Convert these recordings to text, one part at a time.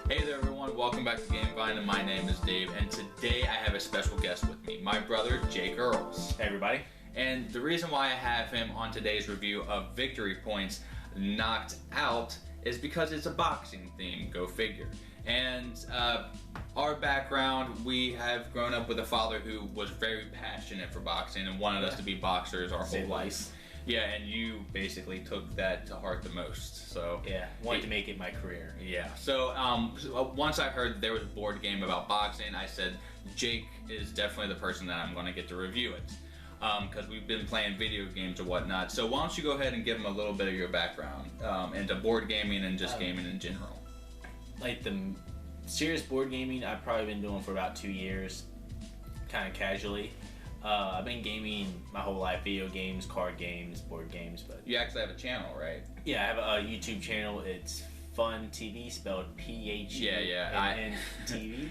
Hey there everyone, welcome back to Gamevine, and my name is Dave, and today I have a special guest with me, my brother Jake Earls. Hey everybody. And the reason why I have him on today's review of Victory Points Knocked Out is because it's a boxing theme, go figure. And our background, we have grown up with a father who was very passionate for boxing and wanted us to be boxers our whole life. Yeah, and you basically took that to heart the most. So yeah, wanted to make it my career. Yeah. So once I heard there was a board game about boxing, I said Jake is definitely the person that I'm going to get to review it, because we've been playing video games or whatnot. So why don't you go ahead and give him a little bit of your background into board gaming and just gaming in general. Like the serious board gaming, I've probably been doing for about 2 years, kind of casually. I've been gaming my whole life, video games, card games, board games. But you actually have a channel, right? Yeah, I have a YouTube channel. It's Fun TV, spelled P-H-U-N-N-TV.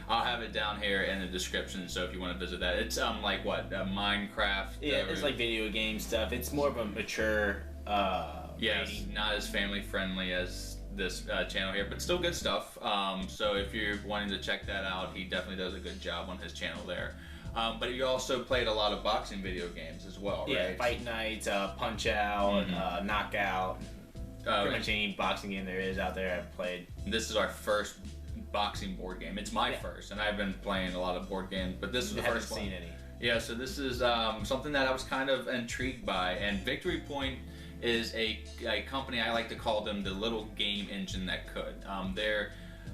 I'll have it down here in the description, so if you want to visit that. It's like what, Minecraft? Yeah, it's like video game stuff. It's more of a mature yes, not as family friendly as this channel here, but still good stuff. So if you're wanting to check that out, he definitely does a good job on his channel there. But you also played a lot of boxing video games as well, right? Yeah, Fight Nights, Punch Out, Knockout. Pretty much any boxing game there is out there I've played. This is our first boxing board game. It's my first, and I've been playing a lot of board games, but this is the first one. I haven't seen any. Yeah, so this is something that I was kind of intrigued by, and Victory Point is a company, I like to call them the little game engine that could.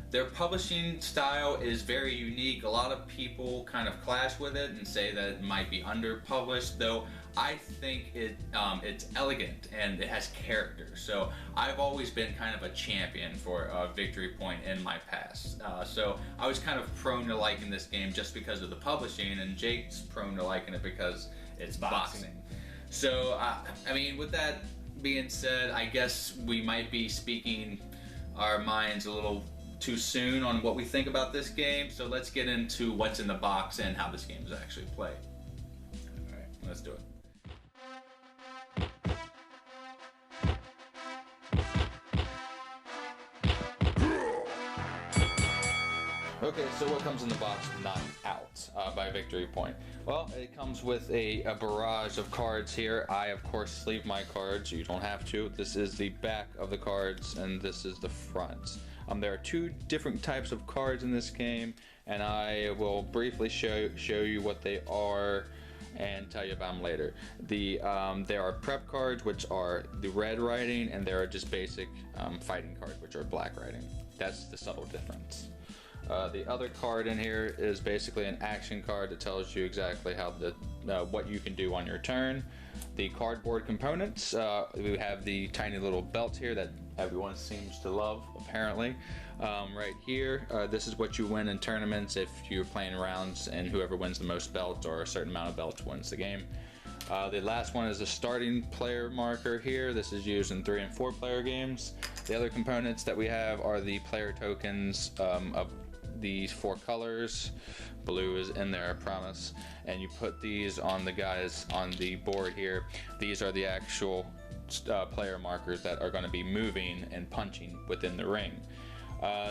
Their publishing style is very unique. A lot of people kind of clash with it and say that it might be underpublished, though I think it's elegant and it has character. So I've always been kind of a champion for Victory Point in my past. So I was kind of prone to liking this game just because of the publishing, and Jake's prone to liking it because it's boxing. So, I mean, with that being said, I guess we might be speaking our minds a little too soon on what we think about this game, so let's get into what's in the box and how this game is actually played. Alright, let's do it. Okay, so what comes in the box Knocked Out by Victory Point? Well, it comes with a barrage of cards here. I, of course, sleeve my cards. You don't have to. This is the back of the cards, and this is the front. There are two different types of cards in this game, and I will briefly show you what they are and tell you about them later. There are prep cards, which are the red writing, and there are just basic fighting cards, which are black writing. That's the subtle difference. The other card in here is basically an action card that tells you exactly how what you can do on your turn. The cardboard components, we have the tiny little belt here that everyone seems to love, apparently. Right here, this is what you win in tournaments if you're playing rounds, and whoever wins the most belts or a certain amount of belts wins the game. The last one is a starting player marker here. This is used in 3 and 4 player games. The other components that we have are the player tokens of these 4 colors. Blue is in there, I promise. And you put these on the guys on the board here. These are the actual player markers that are going to be moving and punching within the ring.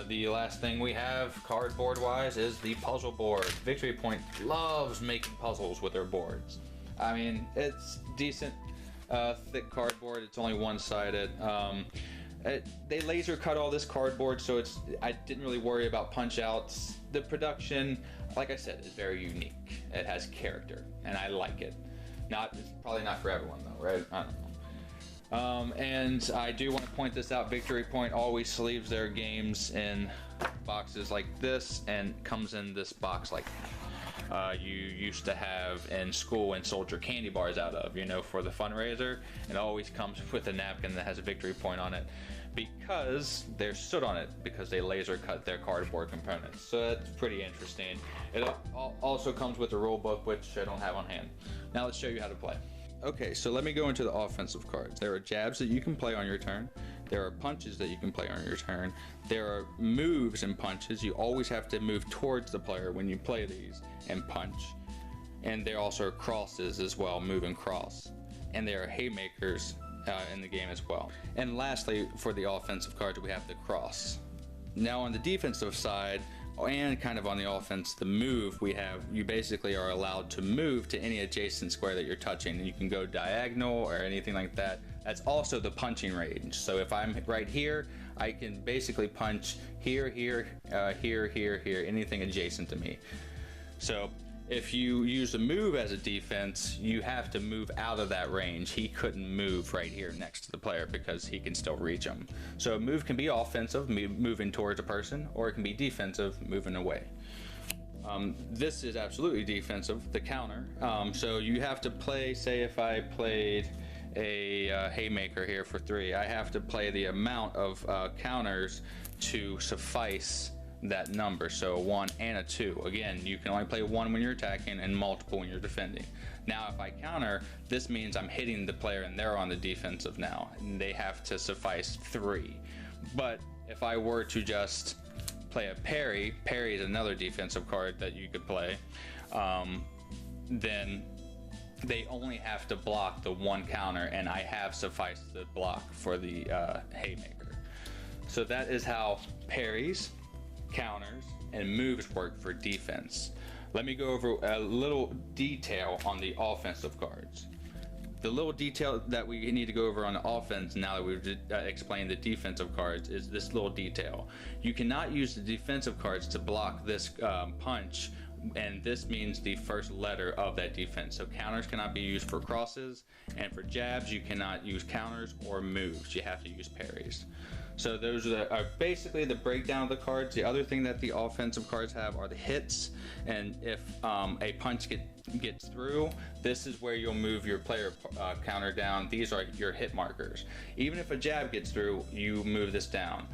The last thing we have cardboard wise is the puzzle board. Victory Point loves making puzzles with their boards. I mean, it's decent thick cardboard. It's only one-sided. They laser cut all this cardboard, so I didn't really worry about punch outs. The production, like I said, is very unique. It has character, and I like it. It's probably not for everyone though, right? I don't know. And I do want to point this out. Victory Point always sleeves their games in boxes like this, and comes in this box like you used to have in school and sold your candy bars out of, for the fundraiser. It always comes with a napkin that has a Victory Point on it, because there's soot on it, because they laser cut their cardboard components. So that's pretty interesting. It also comes with a rule book, which I don't have on hand. Now let's show you how to play. Okay, so let me go into the offensive cards. There are jabs that you can play on your turn. There are punches that you can play on your turn. There are moves and punches. You always have to move towards the player when you play these and punch. And there also are crosses as well, move and cross. And there are haymakers in the game as well. And lastly, for the offensive cards, we have the cross. Now on the defensive side, and kind of on the offense, the move, you basically are allowed to move to any adjacent square that you're touching, and you can go diagonal or anything like that. That's also the punching range. So if I'm right here, I can basically punch here, here, here, anything adjacent to me. So if you use a move as a defense, you have to move out of that range. He couldn't move right here next to the player because he can still reach him. So a move can be offensive, moving towards a person, or it can be defensive, moving away. This is absolutely defensive, the counter. So you have to play, say if I played a haymaker here for 3, I have to play the amount of counters to suffice that number. So a 1 and a 2. Again, you can only play 1 when you're attacking and multiple when you're defending. Now if I counter, this means I'm hitting the player and they're on the defensive now, and they have to suffice 3. But if I were to just play a parry is another defensive card that you could play, then they only have to block the 1 counter, and I have sufficed the block for the haymaker. So that is how parries, counters, and moves work for defense. Let me go over a little detail on the offensive cards. The little detail that we need to go over on the offense, now that we've explained the defensive cards, is this little detail. You cannot use the defensive cards to block this punch, and this means the first letter of that defense. So counters cannot be used for crosses, and for jabs you cannot use counters or moves. You have to use parries. So those are basically the breakdown of the cards. The other thing that the offensive cards have are the hits, and if a punch gets through, this is where you'll move your player counter down. These are your hit markers. Even if a jab gets through, you move this down.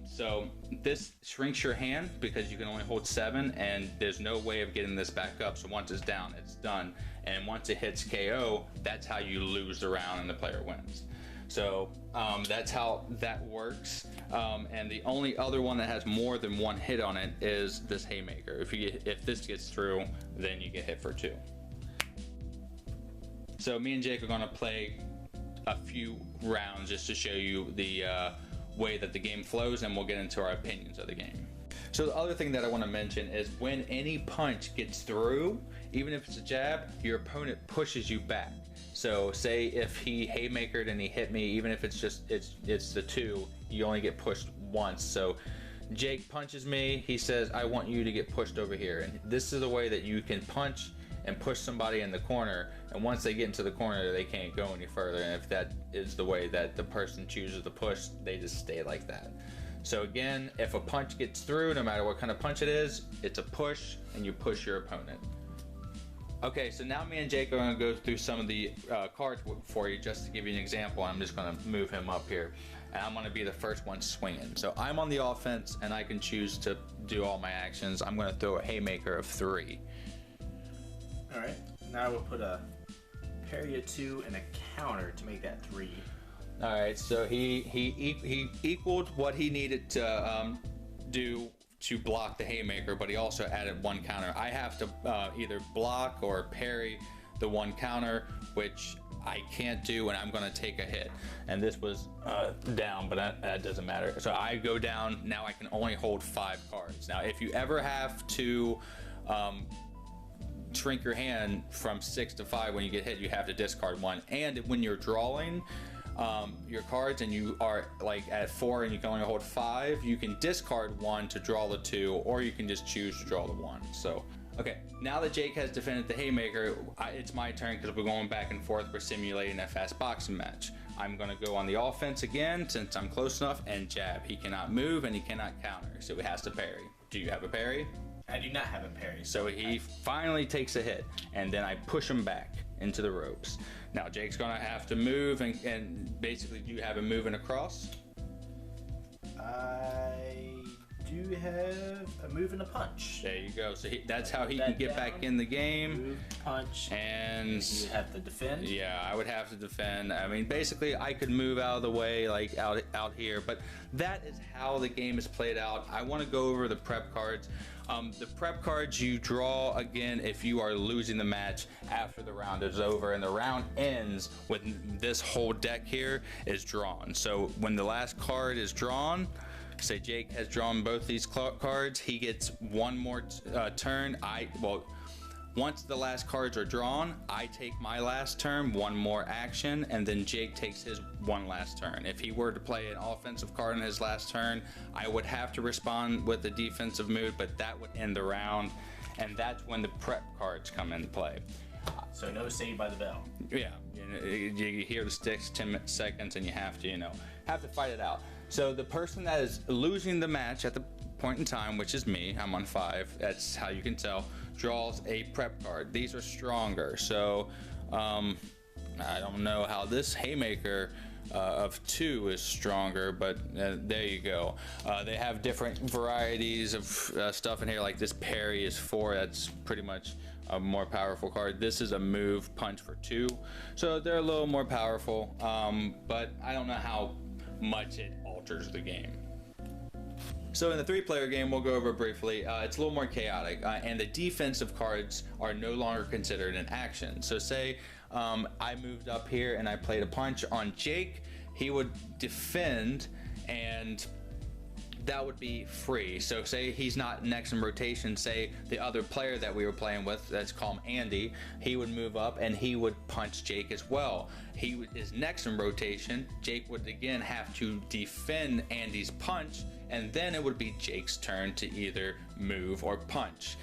So this shrinks your hand because you can only hold 7, and there's no way of getting this back up. So once it's down, it's done. And once it hits KO, that's how you lose the round and the player wins. So that's how that works. And the only other one that has more than 1 hit on it is this haymaker. If this gets through, then you get hit for 2. So me and Jake are gonna play a few rounds just to show you the way that the game flows, and we'll get into our opinions of the game. So the other thing that I want to mention is when any punch gets through, even if it's a jab, your opponent pushes you back. So say if he haymakered and he hit me, even if it's just it's the 2, you only get pushed once. So Jake punches me, he says, I want you to get pushed over here. And this is a way that you can punch and push somebody in the corner, and once they get into the corner, they can't go any further. And if that is the way that the person chooses to push, they just stay like that. So again, if a punch gets through, no matter what kind of punch it is, it's a push, and you push your opponent. Okay, so now me and Jake are gonna go through some of the cards for you just to give you an example. I'm just gonna move him up here, and I'm gonna be the first one swinging. So I'm on the offense, and I can choose to do all my actions. I'm gonna throw a haymaker of 3. All right, now we'll put a parry of 2 and a counter to make that 3. All right, so he equaled what he needed to do to block the haymaker, but he also added 1 counter. I have to either block or parry the 1 counter, which I can't do, and I'm gonna take a hit. And this was down, but that doesn't matter. So I go down, now I can only hold 5 cards. Now, if you ever have to shrink your hand from 6 to 5 when you get hit, you have to discard 1. And when you're drawing your cards and you are like at 4 and you can only hold 5, you can discard 1 to draw the 2, or you can just choose to draw the 1. So okay, now that Jake has defended the haymaker, it's my turn because we're going back and forth. We're simulating a fast boxing match. I'm gonna go on the offense again since I'm close enough, and jab. He cannot move and he cannot counter, so he has to parry. Do you have a parry? I do not have a parry. So he finally takes a hit, and then I push him back into the ropes. Now Jake's gonna have to move, and basically, do you have him moving across? I do have a move and a punch. There you go. So that's how he can get back in the game. Move, punch, and you have to defend. Yeah, I would have to defend. I mean, basically, I could move out of the way, like out here, but that is how the game is played out. I want to go over the prep cards. The prep cards you draw again if you are losing the match after the round is over, and the round ends when this whole deck here is drawn. So when the last card is drawn, say Jake has drawn both these cards, he gets one more turn. Once the last cards are drawn, I take my last turn, one more action, and then Jake takes his one last turn. If he were to play an offensive card in his last turn, I would have to respond with the defensive move, but that would end the round, and that's when the prep cards come into play. So no Saved by the Bell. Yeah, you hear the sticks 10 seconds, and you have to fight it out. So the person that is losing the match at the point in time, which is me, I'm on 5, that's how you can tell, draws a prep card. These are stronger, so I don't know how this Haymaker of 2 is stronger, but there you go. They have different varieties of stuff in here, like this Parry is 4, that's pretty much a more powerful card. This is a move punch for 2, so they're a little more powerful, but I don't know how much it alters the game. So in the 3-player game, we'll go over briefly, it's a little more chaotic, and the defensive cards are no longer considered an action. So say I moved up here and I played a punch on Jake, he would defend, and that would be free. So say he's not next in rotation, say the other player that we were playing with, let's call him Andy, he would move up and he would punch Jake as well. He is next in rotation, Jake would again have to defend Andy's punch, and then it would be Jake's turn to either move or punch.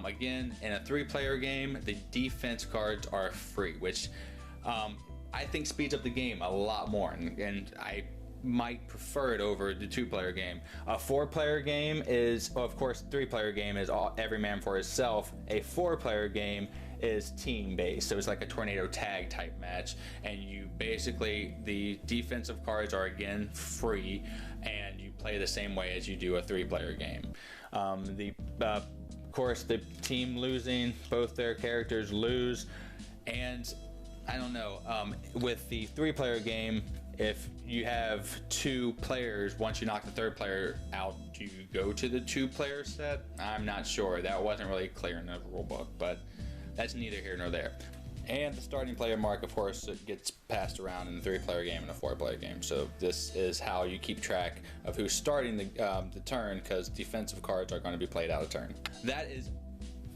Again, in a 3-player game, the defense cards are free, which I think speeds up the game a lot more, and I might prefer it over the 2-player game. A 4-player game is, well, of course, 3-player game is every man for himself. A 4-player game is team based, so it's like a tornado tag type match, and you basically, the defensive cards are again free, and you play the same way as you do a 3-player game. Of course, the team losing, both their characters lose, and I don't know, with the 3-player game, if you have 2 players, once you knock the 3rd player out, do you go to the 2-player set? I'm not sure. That wasn't really clear in the rule book, but that's neither here nor there. And the starting player mark, of course, it gets passed around in a 3-player game and a 4-player game. So this is how you keep track of who's starting the turn, because defensive cards are going to be played out of turn. That is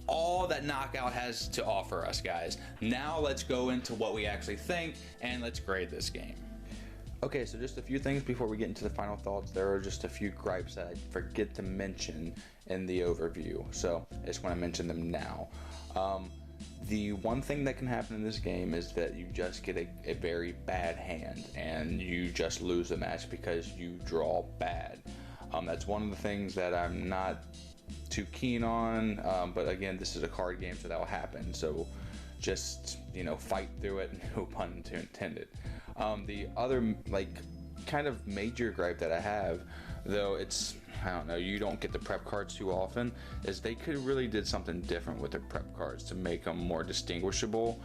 all that Knockout has to offer us, guys. Now let's go into what we actually think, and let's grade this game. Okay, so just a few things before we get into the final thoughts. There are just a few gripes that I forget to mention in the overview, so I just want to mention them now. The one thing that can happen in this game is that you just get a very bad hand, and you just lose the match because you draw bad. That's one of the things that I'm not too keen on, but again, this is a card game, so that will happen. So just, fight through it, no pun intended. The other, kind of major gripe that I have, though it's, I don't know, you don't get the prep cards too often, is they could really did something different with their prep cards to make them more distinguishable.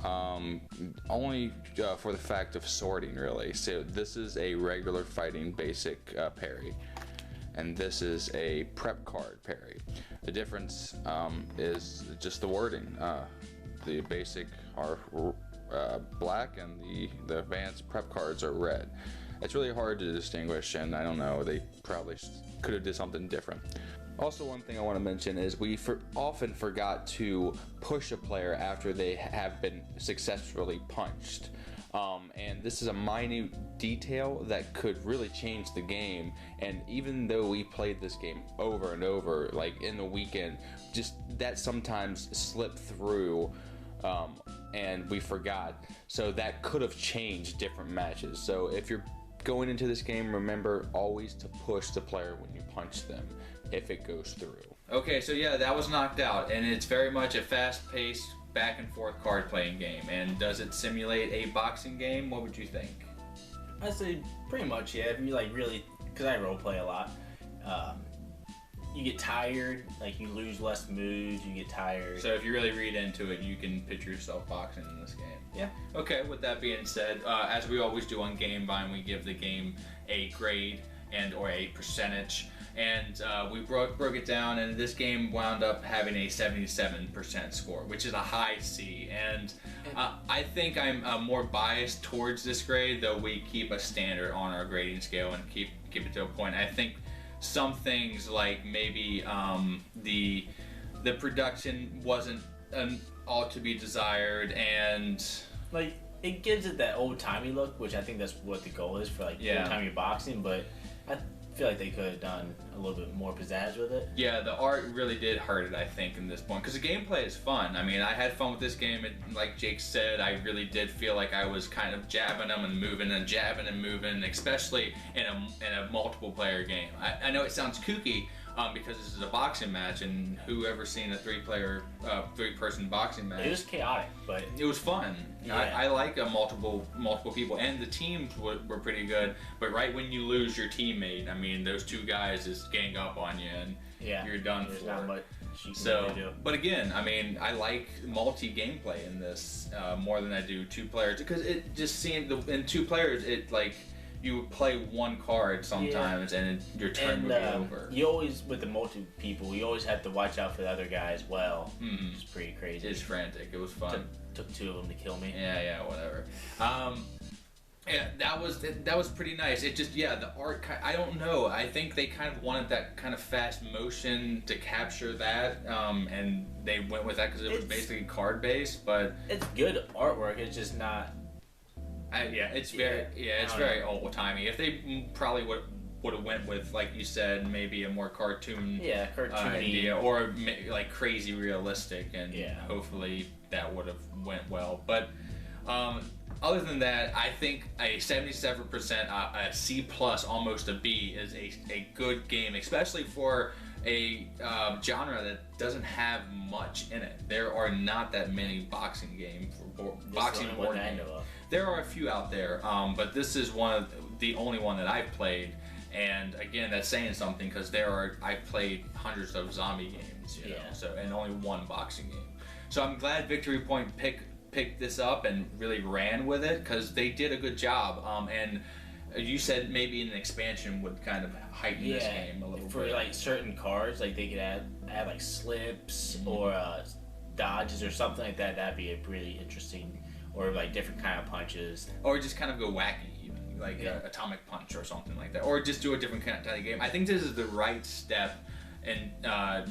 Only for the fact of sorting, really. So this is a regular fighting basic parry, and this is a prep card parry. The difference is just the wording. The basic are black, and the advanced prep cards are red. It's really hard to distinguish, and I don't know, they probably could have did something different. Also, one thing I want to mention is we often forgot to push a player after they have been successfully punched. And this is a minute detail that could really change the game, and even though we played this game over and over, like in the weekend, just that sometimes slipped through, and we forgot. So that could have changed different matches. So if you're going into this game, remember always to push the player when you punch them if it goes through. Okay, so yeah, that was Knocked Out, and it's very much a fast-paced, back-and-forth card-playing game. And does it simulate a boxing game? What would you think? I'd say pretty much, yeah. If you really, because I role play a lot, you get tired, you lose less moves, you get tired. So if you really read into it, you can picture yourself boxing in this game. Yeah. Okay, with that being said, as we always do on GameVine, we give the game a grade or a percentage. And we broke it down, and this game wound up having a 77% score, which is a high C. And I think I'm more biased towards this grade, though we keep a standard on our grading scale and keep it to a point. I think some things like maybe the production wasn't all to be desired, and like it gives it that old timey look, which I think that's what the goal is for like old timey boxing. But I feel like they could have done a little bit more pizzazz with it. Yeah, the art really did hurt it, I think, in this point, because the gameplay is fun. I mean, I had fun with this game, and like Jake said, I really did feel like I was kind of jabbing them and moving and jabbing and moving, especially in a multiple player game. I know it sounds kooky, because this is a boxing match, and whoever seen a three-person boxing match? It was chaotic, but it was fun. Yeah. I like multiple people, and the teams were pretty good. But right when you lose your teammate, I mean, those two guys just gang up on you, and you're done there's for. Not much you can really do. But again, I mean, I like multi-gameplay in this more than I do two players, because it just seemed in two players it like. You would play one card sometimes, and your turn would be over. You always, with the multi people, you always have to watch out for the other guy as well. Which is pretty crazy. It's frantic. It was fun. Took two of them to kill me. Yeah, whatever. Yeah, that was pretty nice. It just, the art, I don't know. I think they kind of wanted that kind of fast motion to capture that, and they went with that because it was basically card based. But it's good artwork. It's just not. It's very old timey. If they probably would have went with, like you said, maybe a more cartoon idea, or like crazy realistic, and hopefully that would have went well. But other than that, I think a 77%, a C+, almost a B, is a good game, especially for a genre that doesn't have much in it. There are not that many boxing games board games. There are a few out there, but this is the only one that I've played. And again, that's saying something, because I've played hundreds of zombie games, you know, and only one boxing game. So I'm glad Victory Point picked this up and really ran with it, because they did a good job. And you said maybe an expansion would kind of heighten this game a little bit. For like certain cards, like they could add like slips or dodges or something like that. That'd be a really interesting, or like different kind of punches, or just kind of go wacky, even like atomic punch or something like that, or just do a different kind of game. I think this is the right step in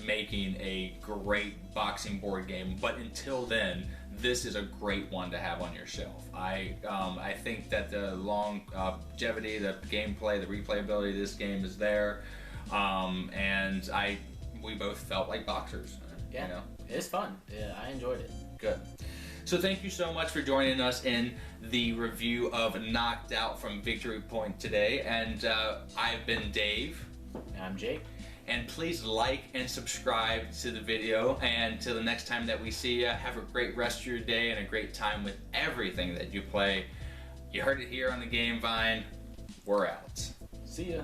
making a great boxing board game. But until then, this is a great one to have on your shelf. I think that the longevity, the gameplay, the replayability of this game is there, and we both felt like boxers. Yeah, you know? It's fun. Yeah, I enjoyed it. Good. So thank you so much for joining us in the review of Knocked Out from Victory Point today. And I've been Dave. And I'm Jake. And please like and subscribe to the video. And until the next time that we see you, have a great rest of your day and a great time with everything that you play. You heard it here on the Game Vine. We're out. See ya.